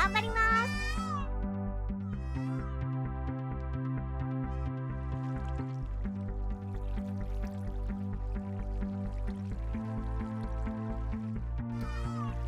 頑張ります。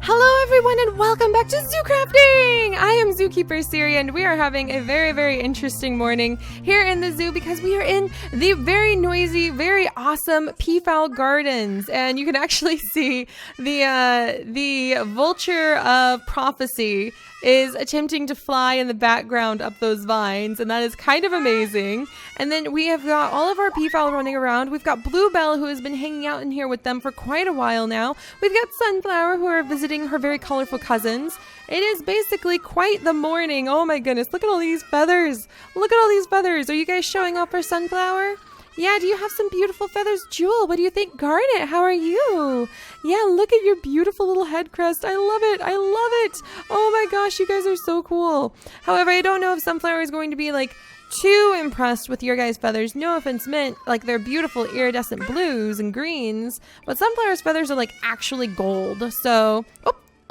Hello everyone and welcome back to Zoocrafting! I am Zookeeper Seri and we are having a very, very interesting morning here in the zoo because we are in the very noisy, very awesome peafowl gardens, and you can actually see the vulture of prophecy is attempting to fly in the background up those vines, and that is kind of amazing. And then we have got all of our peafowl running around. We've got Bluebell, who has been hanging out in here with them for quite a while now. We've got Sunflower, who are visiting her very colorful cousins. It is basically quite the morning. Oh my goodness, look at all these feathers. Look at all these feathers. Are you guys showing off for Sunflower? Yeah, do you have some beautiful feathers? Jewel, what do you think? Garnet, how are you? Yeah, look at your beautiful little head crest. I love it. I love it. Oh my gosh, you guys are so cool. However, I don't know if Sunflower is going to be like too impressed with your guys' feathers. No offense meant, like they're beautiful iridescent blues and greens, but Sunflower's feathers are like actually gold. So,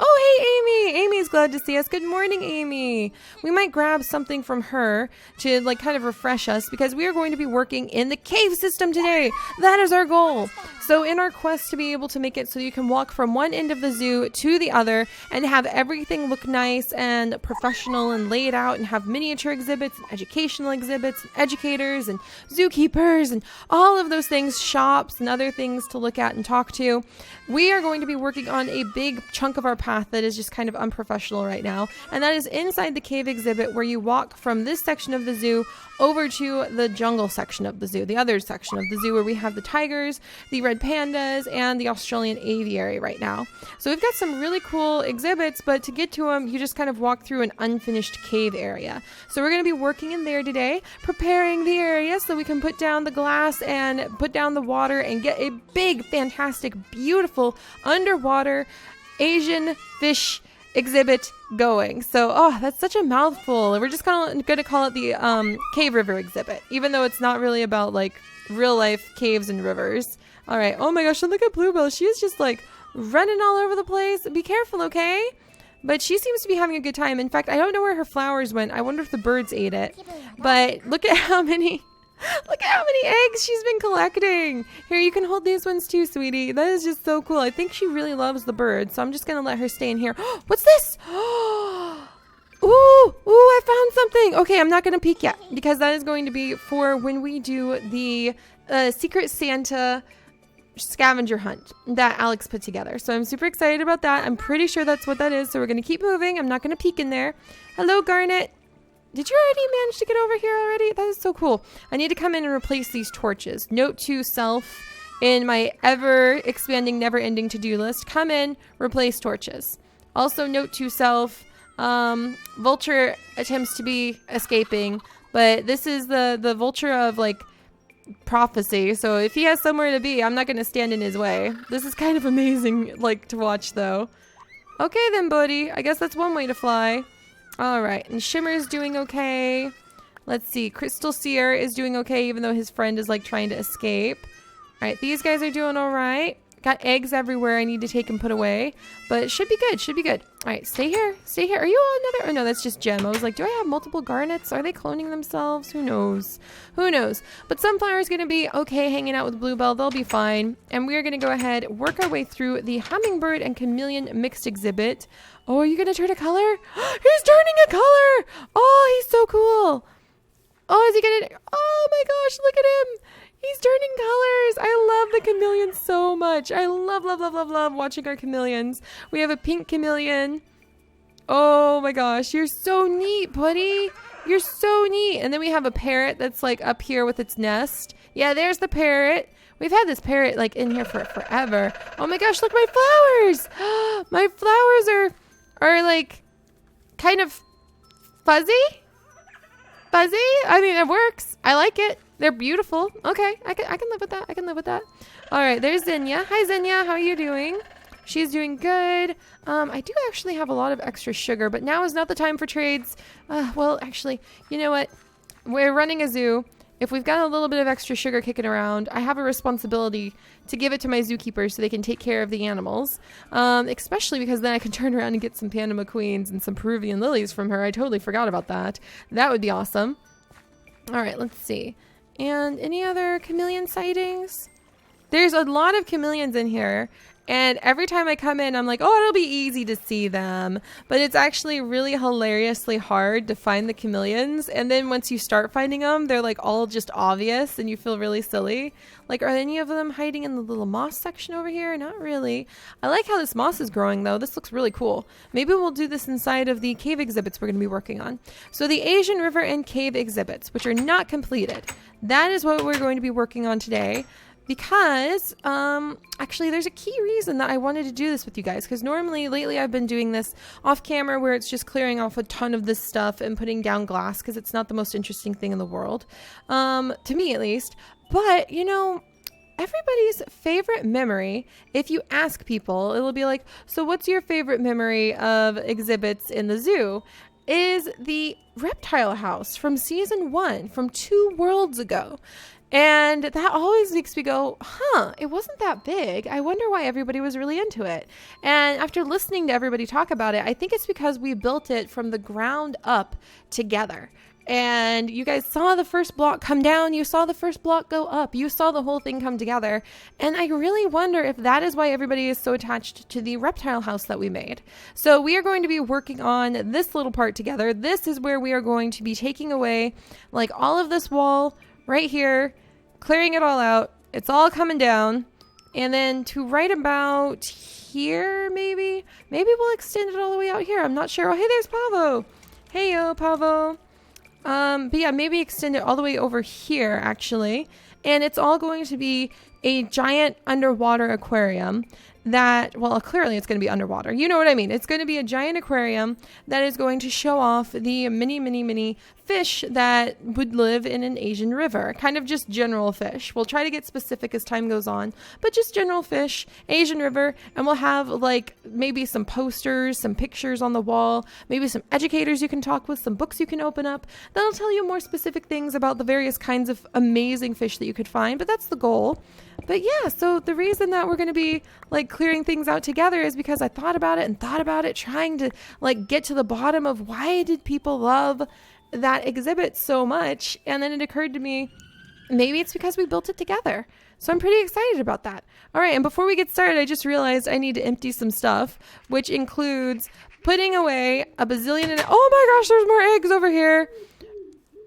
oh, hey, Amy. Amy's glad to see us. Good morning, Amy. We might grab something from her to like kind of refresh us because we are going to be working in the cave system today. That is our goal. So in our quest to be able to make it so you can walk from one end of the zoo to the other and have everything look nice and professional and laid out and have miniature exhibits and educational exhibits and educators and zookeepers and all of those things, shops and other things to look at and talk to, we are going to be working on a big chunk of our path that is just kind of unprofessional right now, and that is inside the cave exhibit, where you walk from this section of the zoo over to the jungle section of the zoo, the other section of the zoo where we have the tigers, the red pandas, and the Australian aviary right now. So we've got some really cool exhibits, but to get to them, you just kind of walk through an unfinished cave area. So we're going to be working in there today, preparing the area so we can put down the glass and put down the water and get a big, fantastic, beautiful underwater Asian fish exhibit going. So, that's such a mouthful. We're just going to call it the cave river exhibit, even though it's not really about like real life caves and rivers. All right. Oh my gosh, look at Bluebell. She is just like running all over the place. Be careful, okay? But she seems to be having a good time. In fact, I don't know where her flowers went. I wonder if the birds ate it. But look at how many eggs she's been collecting. Here, you can hold these ones too, sweetie. That is just so cool. I think she really loves the birds, so I'm just going to let her stay in here. What's this? Ooh, I found something. Okay, I'm not going to peek yet because that is going to be for when we do the Secret Santa scavenger hunt that Alex put together. So I'm super excited about that. I'm pretty sure that's what that is. So we're going to keep moving. I'm not going to peek in there. Hello, Garnet. Did you already manage to get over here already? That is so cool. I need to come in and replace these torches. Note to self in my ever-expanding, never-ending to-do list. Come in, replace torches. Also, note to self, vulture attempts to be escaping, but this is the vulture of, like, prophecy. So if he has somewhere to be, I'm not going to stand in his way. This is kind of amazing, like, to watch, though. Okay, then, buddy. I guess that's one way to fly. All right, and Shimmer's doing okay. Let's see, Crystal Seer is doing okay, even though his friend is like trying to escape. All right, these guys are doing all right. Got eggs everywhere I need to take and put away, but it should be good, should be good. All right, stay here, stay here. Are you another? Oh no, that's just Gem. I was like, do I have multiple garnets? Are they cloning themselves? Who knows? Who knows? But Sunflower's gonna be okay hanging out with Bluebell. They'll be fine. And we're gonna go ahead, work our way through the hummingbird and chameleon mixed exhibit. Oh, are you gonna turn a color? He's turning a color! Oh, he's so cool. Oh, is he gonna? Oh my gosh, look at him. He's turning colors. I love the chameleons so much. I love watching our chameleons. We have a pink chameleon. Oh my gosh, you're so neat, buddy. You're so neat. And then we have a parrot that's like up here with its nest. Yeah, there's the parrot. We've had this parrot like in here for forever. Oh my gosh, look, my flowers. My flowers are like kind of fuzzy. Fuzzy? I mean, it works. I like it. They're beautiful. Okay, I can live with that. I can live with that. All right, there's Xenia. Hi, Xenia. How are you doing? She's doing good. I do actually have a lot of extra sugar, but now is not the time for trades. Well, actually, you know what? We're running a zoo, if we've got a little bit of extra sugar kicking around, I have a responsibility to give it to my zookeepers so they can take care of the animals. Especially because then I can turn around and get some Panama queens and some Peruvian lilies from her. I totally forgot about that. That would be awesome. All right, let's see. And any other chameleon sightings? There's a lot of chameleons in here. And every time I come in, I'm like, oh, it'll be easy to see them. But it's actually really hilariously hard to find the chameleons. And then once you start finding them, they're like all just obvious and you feel really silly. Like, are any of them hiding in the little moss section over here? Not really. I like how this moss is growing, though. This looks really cool. Maybe we'll do this inside of the cave exhibits we're going to be working on. So the Asian River and Cave exhibits, which are not completed. That is what we're going to be working on today. Because, actually, there's a key reason that I wanted to do this with you guys. Because normally, lately, I've been doing this off camera where it's just clearing off a ton of this stuff and putting down glass because it's not the most interesting thing in the world. To me, at least. But, you know, everybody's favorite memory, if you ask people, it'll be like, so what's your favorite memory of exhibits in the zoo? Is the reptile house from season 1, from 2 worlds ago. And that always makes me go, huh, it wasn't that big. I wonder why everybody was really into it. And after listening to everybody talk about it, I think it's because we built it from the ground up together. And you guys saw the first block come down. You saw the first block go up. You saw the whole thing come together. And I really wonder if that is why everybody is so attached to the reptile house that we made. So we are going to be working on this little part together. This is where we are going to be taking away like all of this wall right here, clearing it all out. It's all coming down. And then to right about here, maybe we'll extend it all the way out here. I'm not sure. Oh, hey, there's Pavo. Hey, yo, Pavo. But yeah, maybe extend it all the way over here, actually. And it's all going to be a giant underwater aquarium that, well, clearly it's going to be underwater. You know what I mean? It's going to be a giant aquarium that is going to show off the many fish that would live in an Asian river. Kind of just general fish. We'll try to get specific as time goes on, but just general fish, Asian river, and we'll have like maybe some posters, some pictures on the wall, maybe some educators you can talk with, some books you can open up. That'll tell you more specific things about the various kinds of amazing fish that you could find, but that's the goal. But yeah, so the reason that we're going to be like clearing things out together is because I thought about it, trying to like get to the bottom of why did people love that exhibit so much. And then it occurred to me, maybe it's because we built it together. So I'm pretty excited about that. All right. And before we get started, I just realized I need to empty some stuff, which includes putting away a bazillion. Oh my gosh, there's more eggs over here.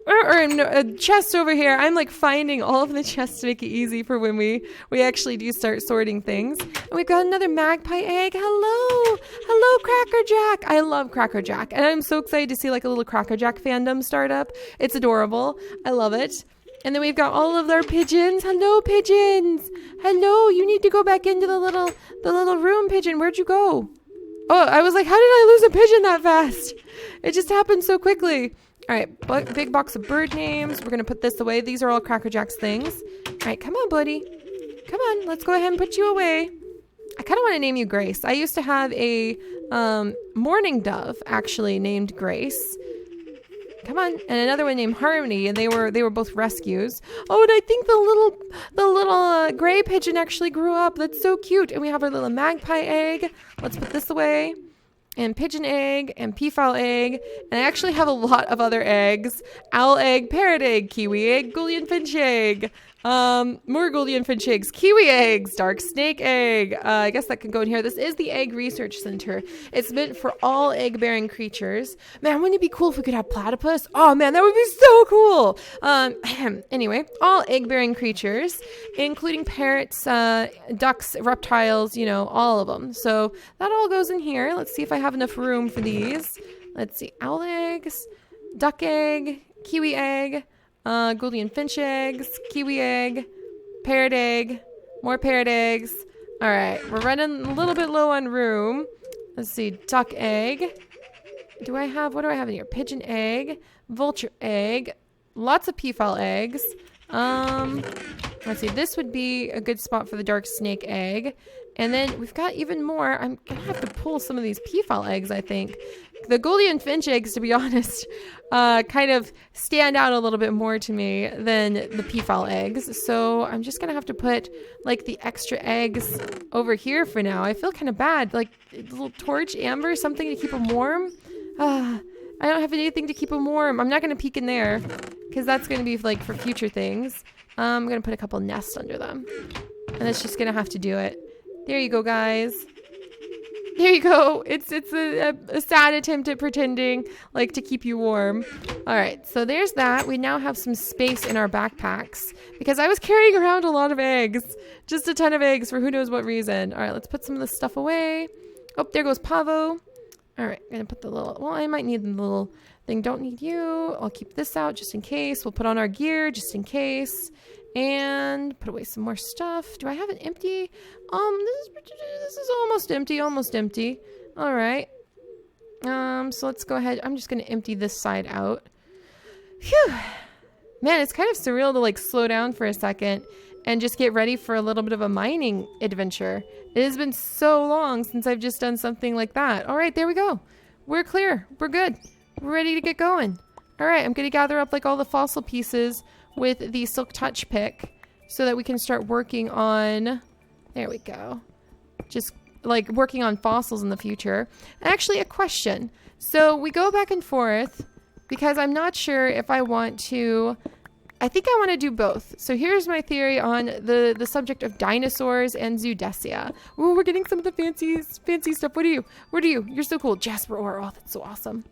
Or no, a chest over here. I'm like finding all of the chests to make it easy for when we actually do start sorting things. And we've got another magpie egg. Hello Cracker Jack. I love Cracker Jack, and I'm so excited to see like a little Cracker Jack fandom start up. It's adorable. I love it. And then we've got all of our pigeons. Hello, pigeons. Hello. You need to go back into the little room, pigeon. Where'd you go? Oh, I was like, how did I lose a pigeon that fast? It just happened so quickly. All right, big box of bird names. We're going to put this away. These are all Cracker Jack's things. All right, come on, buddy. Come on, let's go ahead and put you away. I kind of want to name you Grace. I used to have a mourning dove, actually, named Grace. Come on. And another one named Harmony, and they were both rescues. Oh, and I think the little gray pigeon actually grew up. That's so cute. And we have our little magpie egg. Let's put this away. And pigeon egg, and peafowl egg, and I actually have a lot of other eggs. Owl egg, parrot egg, kiwi egg, Gouldian finch egg, more Gouldian finch eggs, kiwi eggs, dark snake egg. I guess that can go in here. This is the Egg Research Center. It's meant for all egg-bearing creatures. Man, wouldn't it be cool if we could have platypus? Oh man, that would be so cool. Anyway, all egg-bearing creatures, including parrots, ducks, reptiles, you know, all of them. So that all goes in here. Let's see if I have enough room for these. Let's see, owl eggs, duck egg, kiwi egg, Gouldian finch eggs, kiwi egg, parrot egg, more parrot eggs. All right, we're running a little bit low on room. Let's see, duck egg. What do I have in here? Pigeon egg, vulture egg, lots of peafowl eggs. Let's see, this would be a good spot for the dark snake egg. And then we've got even more. I'm gonna have to pull some of these peafowl eggs, I think. The golden finch eggs, to be honest, kind of stand out a little bit more to me than the peafowl eggs. So I'm just gonna have to put like the extra eggs over here for now. I feel kind of bad. Like a little torch, amber, something to keep them warm. I don't have anything to keep them warm. I'm not gonna peek in there because that's gonna be like for future things. I'm gonna put a couple nests under them, and it's just gonna have to do it. There you go, guys. There you go. It's a sad attempt at pretending like to keep you warm. All right, so there's that. We now have some space in our backpacks because I was carrying around a lot of eggs, just a ton of eggs for who knows what reason. All right, let's put some of this stuff away. Oh, there goes Pavo. All right, I'm gonna put the little, well, I might need the little thing. Don't need you. I'll keep this out just in case. We'll put on our gear just in case. And put away some more stuff. Do I have it empty? This is almost empty. All right. So let's go ahead. I'm just going to empty this side out. Phew. Man, it's kind of surreal to like slow down for a second and just get ready for a little bit of a mining adventure. It has been so long since I've just done something like that. All right, there we go. We're clear. We're good. We're ready to get going. All right, I'm going to gather up like all the fossil pieces with the silk touch pick so that we can start working on, there we go, just like working on fossils in the future. Actually, a question. So we go back and forth because I'm not sure if I want to, I think I want to do both. So here's my theory on the subject of dinosaurs and Zoodesia. Ooh, we're getting some of the fancy stuff. What are you? You're so cool. Jasper ore. Oh, that's so awesome.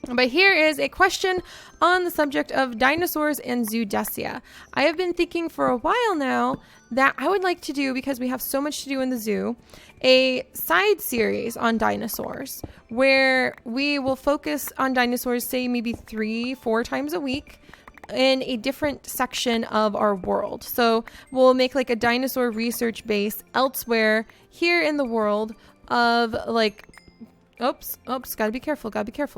But here is a question on the subject of dinosaurs and Zoodesia. I have been thinking for a while now that I would like to do, because we have so much to do in the zoo, a side series on dinosaurs where we will focus on dinosaurs, say maybe 3-4 times a week in a different section of our world. So we'll make like a dinosaur research base elsewhere here in the world of like, oops, gotta be careful.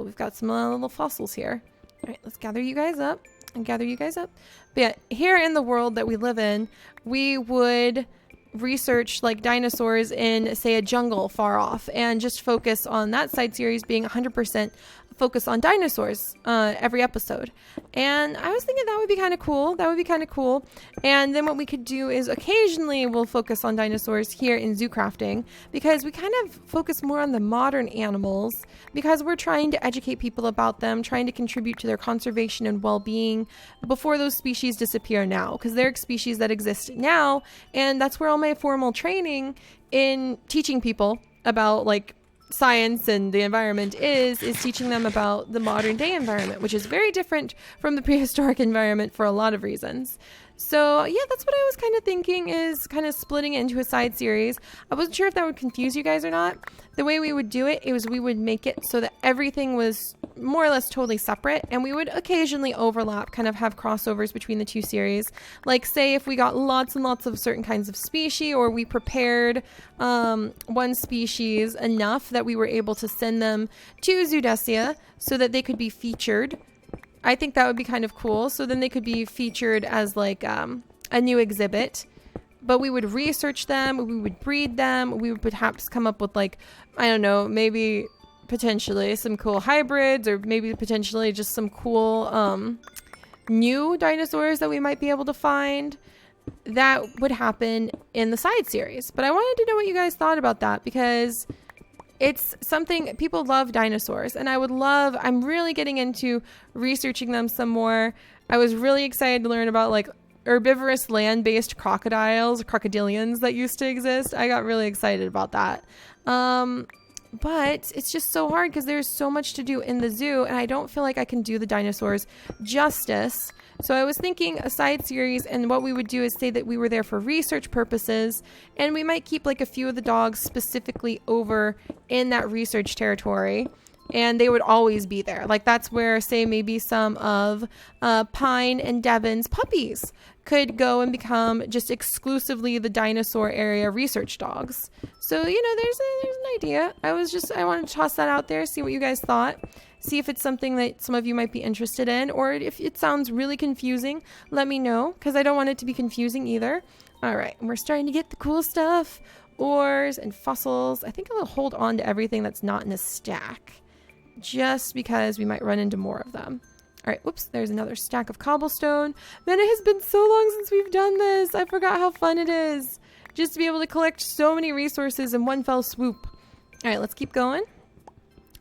We've got some little fossils here. All right, let's gather you guys up. But yeah, here in the world that we live in, we would research like dinosaurs in, say, a jungle far off and just focus on that side series being 100% focus on dinosaurs every episode. And I was thinking that would be kind of cool. And then what we could do is occasionally we'll focus on dinosaurs here in Zoo Crafting, because we kind of focus more on the modern animals because we're trying to educate people about them, trying to contribute to their conservation and well-being before those species disappear now, because they're species that exist now. And that's where all my formal training in teaching people about like science and the environment is teaching them about the modern day environment, which is very different from the prehistoric environment for a lot of reasons. So yeah, that's what I was kind of thinking, is kind of splitting it into a side series. I wasn't sure if that would confuse you guys or not. The way we would do it is we would make it so that everything was more or less totally separate, and we would occasionally overlap, kind of have crossovers between the two series. Like say if we got lots and lots of certain kinds of species, or we prepared one species enough that we were able to send them to Zoodesia so that they could be featured. I think that would be kind of cool. So then they could be featured as like a new exhibit. But we would research them, we would breed them, we would perhaps come up with like, I don't know, maybe potentially some cool hybrids, or maybe potentially just some cool new dinosaurs that we might be able to find. That would happen in the side series. But I wanted to know what you guys thought about that, because it's something, people love dinosaurs, and I'm really getting into researching them some more. I was really excited to learn about like herbivorous land-based crocodilians that used to exist. I got really excited about that. But it's just so hard because there's so much to do in the zoo, and I don't feel like I can do the dinosaurs justice. So I was thinking a side series, and what we would do is say that we were there for research purposes, and we might keep like a few of the dogs specifically over in that research territory, and they would always be there. Like that's where, say, maybe some of Pine and Devon's puppies could go and become just exclusively the dinosaur area research dogs. So, you know, there's an idea. I wanted to toss that out there, see what you guys thought. See if it's something that some of you might be interested in, or if it sounds really confusing, let me know, because I don't want it to be confusing either. All right, and we're starting to get the cool stuff. Ores and fossils. I think I'll hold on to everything that's not in a stack, just because we might run into more of them. All right, whoops, there's another stack of cobblestone. Man, it has been so long since we've done this. I forgot how fun it is, just to be able to collect so many resources in one fell swoop. All right, let's keep going.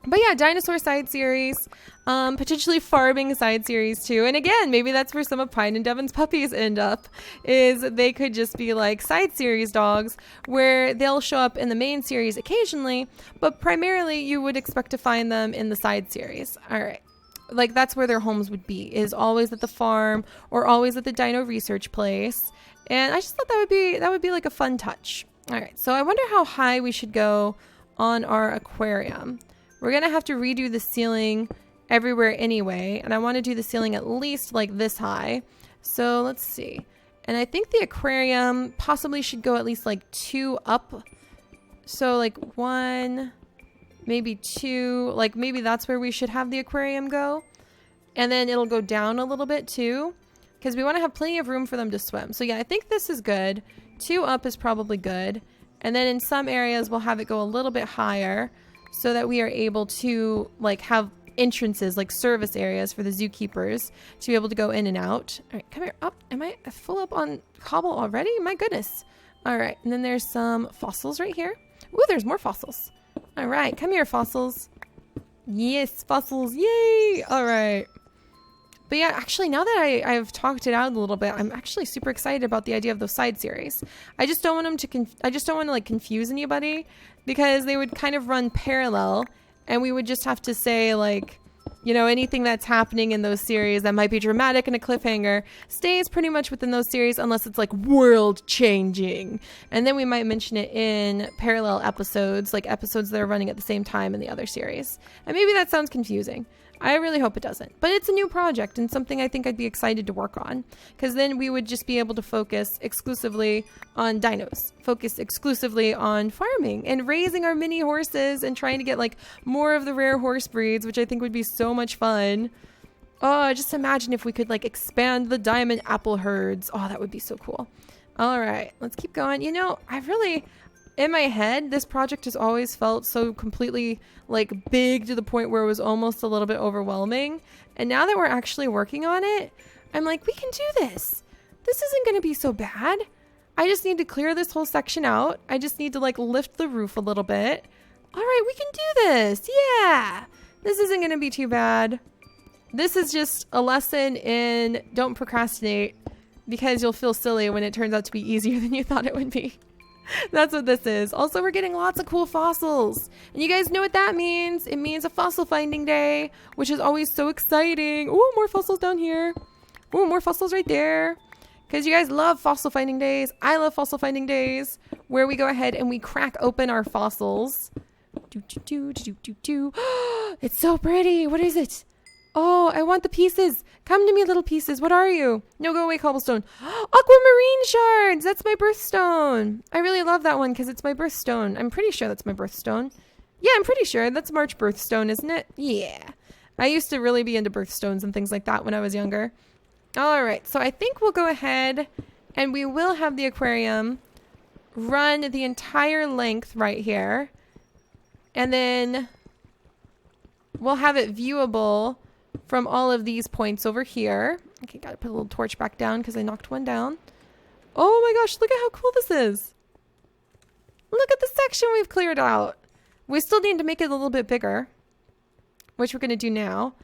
But yeah, dinosaur side series, potentially farming side series too. And again, maybe that's where some of Pine and Devon's puppies end up, is they could just be like side series dogs where they'll show up in the main series occasionally, but primarily you would expect to find them in the side series. All right. Like that's where their homes would be, is always at the farm or always at the dino research place. And I just thought that would be like a fun touch. All right. So I wonder how high we should go on our aquarium. We're going to have to redo the ceiling everywhere anyway, and I want to do the ceiling at least like this high. So let's see. And I think the aquarium possibly should go at least like 2 up. So like 1, maybe 2, like maybe that's where we should have the aquarium go. And then it'll go down a little bit too, because we want to have plenty of room for them to swim. So yeah, I think this is good. 2 up is probably good. And then in some areas we'll have it go a little bit higher, so that we are able to like have entrances, like service areas for the zookeepers to be able to go in and out. All right, come here. Up. Am I full up on cobble already? My goodness. All right, and then there's some fossils right here. Ooh, there's more fossils. All right, come here, fossils. Yes, fossils. Yay. All right. But yeah, actually, now that I've talked it out a little bit, I'm actually super excited about the idea of those side series. I just don't want them to like confuse anybody, because they would kind of run parallel, and we would just have to say like, you know, anything that's happening in those series that might be dramatic and a cliffhanger stays pretty much within those series unless it's like world changing. And then we might mention it in parallel episodes, like episodes that are running at the same time in the other series. And maybe that sounds confusing. I really hope it doesn't. But it's a new project and something I think I'd be excited to work on, because then we would just be able to focus exclusively on dinos, focus exclusively on farming and raising our mini horses and trying to get like more of the rare horse breeds, which I think would be so much fun. Oh, just imagine if we could like expand the diamond apple herds. Oh, that would be so cool. All right, let's keep going. You know, in my head, this project has always felt so completely like big to the point where it was almost a little bit overwhelming. And now that we're actually working on it, I'm like, we can do this. This isn't going to be so bad. I just need to clear this whole section out. I just need to like lift the roof a little bit. All right, we can do this. Yeah, this isn't going to be too bad. This is just a lesson in don't procrastinate, because you'll feel silly when it turns out to be easier than you thought it would be. That's what this is. Also, we're getting lots of cool fossils. And you guys know what that means. It means a fossil finding day, which is always so exciting. Ooh, more fossils down here. Ooh, more fossils right there. Because you guys love fossil finding days. I love fossil finding days, where we go ahead and we crack open our fossils. It's so pretty. What is it? Oh, I want the pieces. Come to me, little pieces. What are you? No, go away, cobblestone. Aquamarine shards. That's my birthstone. I really love that one because it's my birthstone. I'm pretty sure that's my birthstone. Yeah, I'm pretty sure. That's March birthstone, isn't it? Yeah. I used to really be into birthstones and things like that when I was younger. All right. So I think we'll go ahead and we will have the aquarium run the entire length right here. And then we'll have it viewable from all of these points over here. Okay, gotta put a little torch back down because I knocked one down. Oh my gosh, look at how cool this is. Look at the section we've cleared out. We still need to make it a little bit bigger, which we're gonna do now.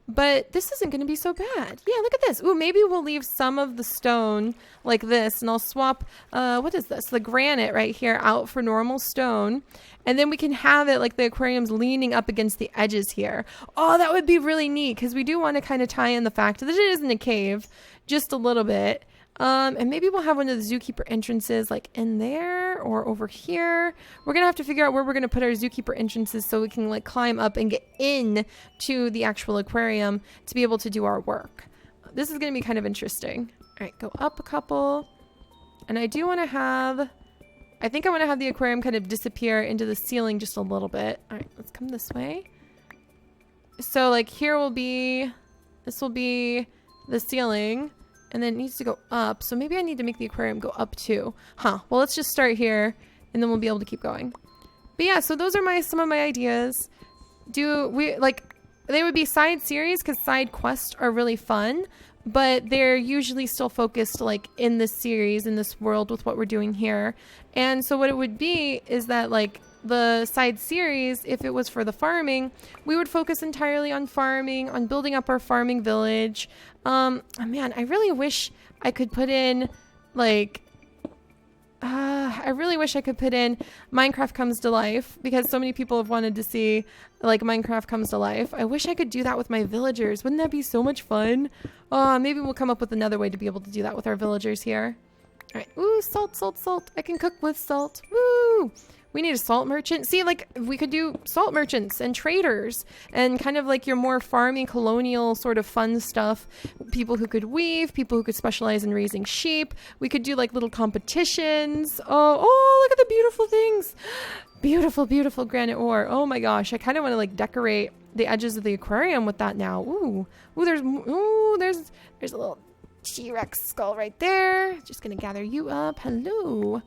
But this isn't gonna be so bad. Yeah, look at this. Ooh, maybe we'll leave some of the stone like this, and I'll swap, what is this? The granite right here out for normal stone. And then we can have it like the aquarium's leaning up against the edges here. Oh, that would be really neat, because we do want to kind of tie in the fact that it isn't a cave, just a little bit. And maybe we'll have one of the zookeeper entrances like in there or over here. We're going to have to figure out where we're going to put our zookeeper entrances so we can like climb up and get in to the actual aquarium to be able to do our work. This is going to be kind of interesting. right, go up a couple. And I do want to have, I think I want to have the aquarium kind of disappear into the ceiling just a little bit. All right, let's come this way. So like here will be, this will be the ceiling, and then it needs to go up. So maybe I need to make the aquarium go up too. Huh, well, let's just start here and then we'll be able to keep going. But yeah, so those are some of my ideas. Do we, like, they would be side series because side quests are really fun, but they're usually still focused like in this series, in this world with what we're doing here. And so what it would be is that like the side series, if it was for the farming, we would focus entirely on farming, on building up our farming village. Oh man, I really wish I could put in like, I really wish I could put in Minecraft Comes to Life, because so many people have wanted to see like Minecraft Comes to Life. I wish I could do that with my villagers. Wouldn't that be so much fun? Maybe we'll come up with another way to be able to do that with our villagers here. All right. Ooh, salt, salt, salt. I can cook with salt. Woo! We need a salt merchant. See, like we could do salt merchants and traders and kind of like your more farming colonial sort of fun stuff. People who could weave, people who could specialize in raising sheep. We could do like little competitions. Oh, look at the beautiful things. Beautiful, beautiful granite ore. Oh my gosh. I kind of want to like decorate the edges of the aquarium with that now. Ooh, there's a little T-Rex skull right there. Just going to gather you up. Hello. All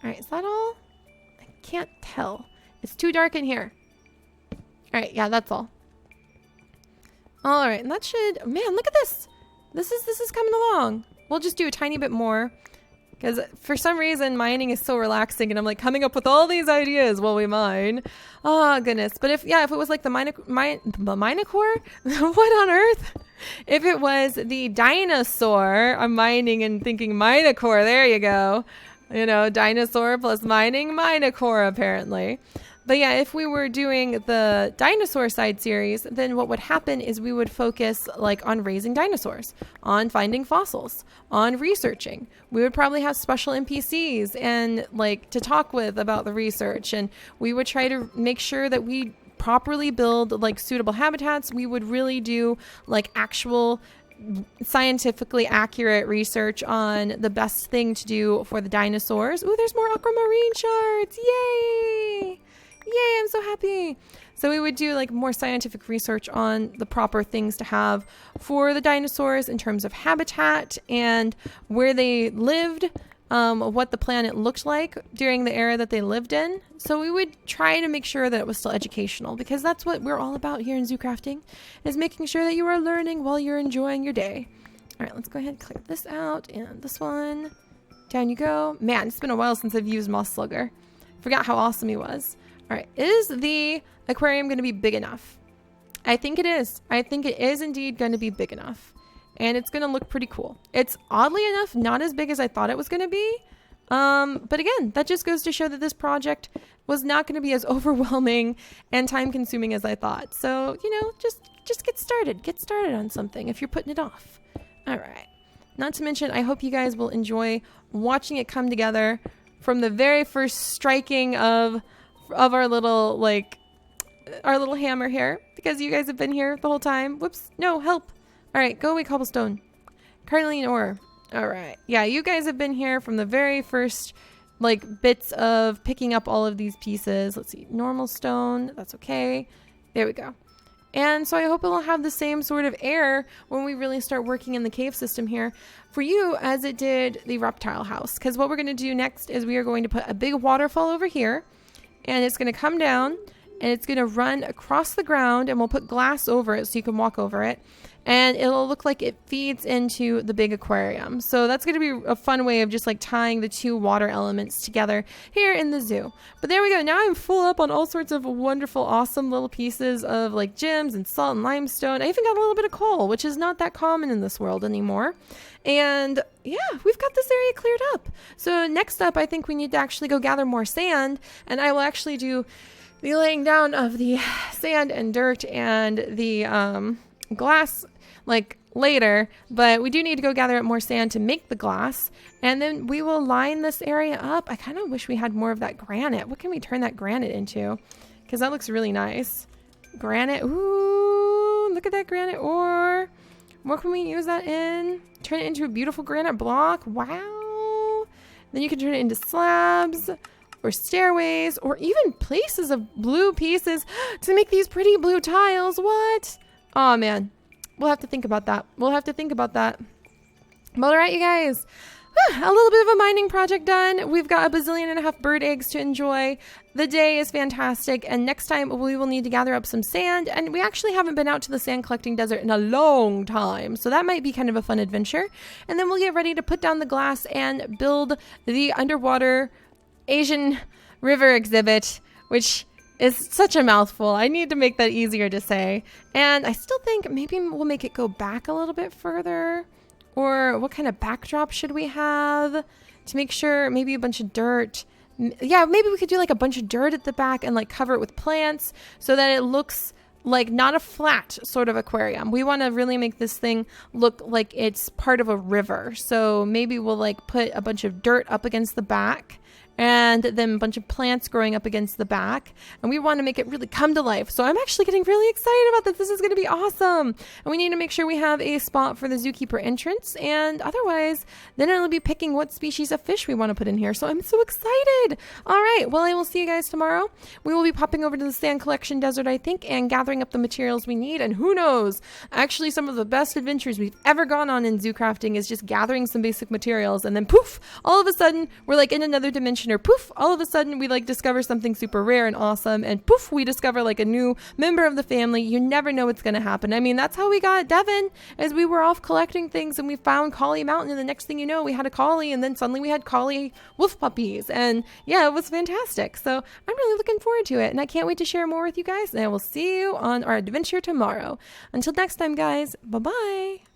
right. Is that all? Can't tell. It's too dark in here. All right, yeah, that's all. All right, and that should, man, look at this. This is coming along. We'll just do a tiny bit more because for some reason mining is so relaxing and I'm like coming up with all these ideas while we mine. Oh goodness. But if it was like the minocore, what on earth? If it was the dinosaur, I'm mining and thinking minocore, there you go. You know, dinosaur plus mining, minocore apparently. But yeah, if we were doing the dinosaur side series, then what would happen is we would focus like on raising dinosaurs, on finding fossils, on researching. We would probably have special NPCs and like to talk with about the research. And we would try to make sure that we properly build like suitable habitats. We would really do like actual scientifically accurate research on the best thing to do for the dinosaurs. Ooh, there's more aquamarine shards. Yay! Yay, I'm so happy. So we would do like more scientific research on the proper things to have for the dinosaurs in terms of habitat and where they lived, what the planet looked like during the era that they lived in. So we would try to make sure that it was still educational, because that's what we're all about here in Zoocrafting, is making sure that you are learning while you're enjoying your day. All right, let's go ahead and clear this out and this one. Down you go. Man, it's been a while since I've used Moss Slugger. Forgot how awesome he was. All right, is the aquarium going to be big enough? I think it is. I think it is indeed going to be big enough. And it's going to look pretty cool. It's oddly enough not as big as I thought it was going to be. But again, that just goes to show that this project was not going to be as overwhelming and time consuming as I thought. So, you know, just get started. Get started on something if you're putting it off. All right. Not to mention, I hope you guys will enjoy watching it come together from the very first striking of our little, our little hammer here, because you guys have been here the whole time. Whoops. No, help. All right, go away, cobblestone. Carnelian ore. All right. Yeah, you guys have been here from the very first, bits of picking up all of these pieces. Let's see. Normal stone. That's okay. There we go. And so I hope it'll have the same sort of air when we really start working in the cave system here for you as it did the reptile house. Because what we're going to do next is we are going to put a big waterfall over here. And it's going to come down. And it's going to run across the ground. And we'll put glass over it so you can walk over it. And it'll look like it feeds into the big aquarium. So that's going to be a fun way of just tying the two water elements together here in the zoo. But there we go. Now I'm full up on all sorts of wonderful, awesome little pieces of gems and salt and limestone. I even got a little bit of coal, which is not that common in this world anymore. And yeah, we've got this area cleared up. So next up, I think we need to actually go gather more sand. And I will actually do the laying down of the sand and dirt and the glass later, but we do need to go gather up more sand to make the glass, and then we will line this area up. I kind of wish we had more of that granite. What can we turn that granite into? Because that looks really nice. Granite. Ooh, look at that granite ore. What can we use that in? Turn it into a beautiful granite block. Wow. Then you can turn it into slabs or stairways or even places of blue pieces to make these pretty blue tiles. What? Oh, man. We'll have to think about that. We'll have to think about that. Well, all right, you guys. A little bit of a mining project done. We've got a bazillion and a half bird eggs to enjoy. The day is fantastic, and next time we will need to gather up some sand, and we actually haven't been out to the sand collecting desert in a long time, so that might be kind of a fun adventure. And then we'll get ready to put down the glass and build the underwater Asian river exhibit, which is such a mouthful. I need to make that easier to say. And I still think maybe we'll make it go back a little bit further. Or what kind of backdrop should we have to make sure? Maybe a bunch of dirt. Yeah, maybe we could do like a bunch of dirt at the back and like cover it with plants so that it looks like not a flat sort of aquarium. We want to really make this thing look like it's part of a river. So maybe we'll like put a bunch of dirt up against the back and then a bunch of plants growing up against the back. And we want to make it really come to life. So I'm actually getting really excited about this. This is going to be awesome. And we need to make sure we have a spot for the zookeeper entrance. And otherwise, then it'll be picking what species of fish we want to put in here. So I'm so excited. All right. Well, I will see you guys tomorrow. We will be popping over to the sand collection desert, I think, and gathering up the materials we need. And who knows? Actually, some of the best adventures we've ever gone on in zoo crafting is just gathering some basic materials. And then poof, all of a sudden, we're like in another dimension. Or poof, all of a sudden we like discover something super rare and awesome, and poof, we discover like a new member of the family. You never know what's going to happen. I mean, that's how we got Devin, as we were off collecting things and we found Collie Mountain, and the next thing you know, we had a collie, and then suddenly we had collie wolf puppies, and yeah, it was fantastic. So I'm really looking forward to it, and I can't wait to share more with you guys, and I will see you on our adventure tomorrow. Until next time, guys, bye-bye.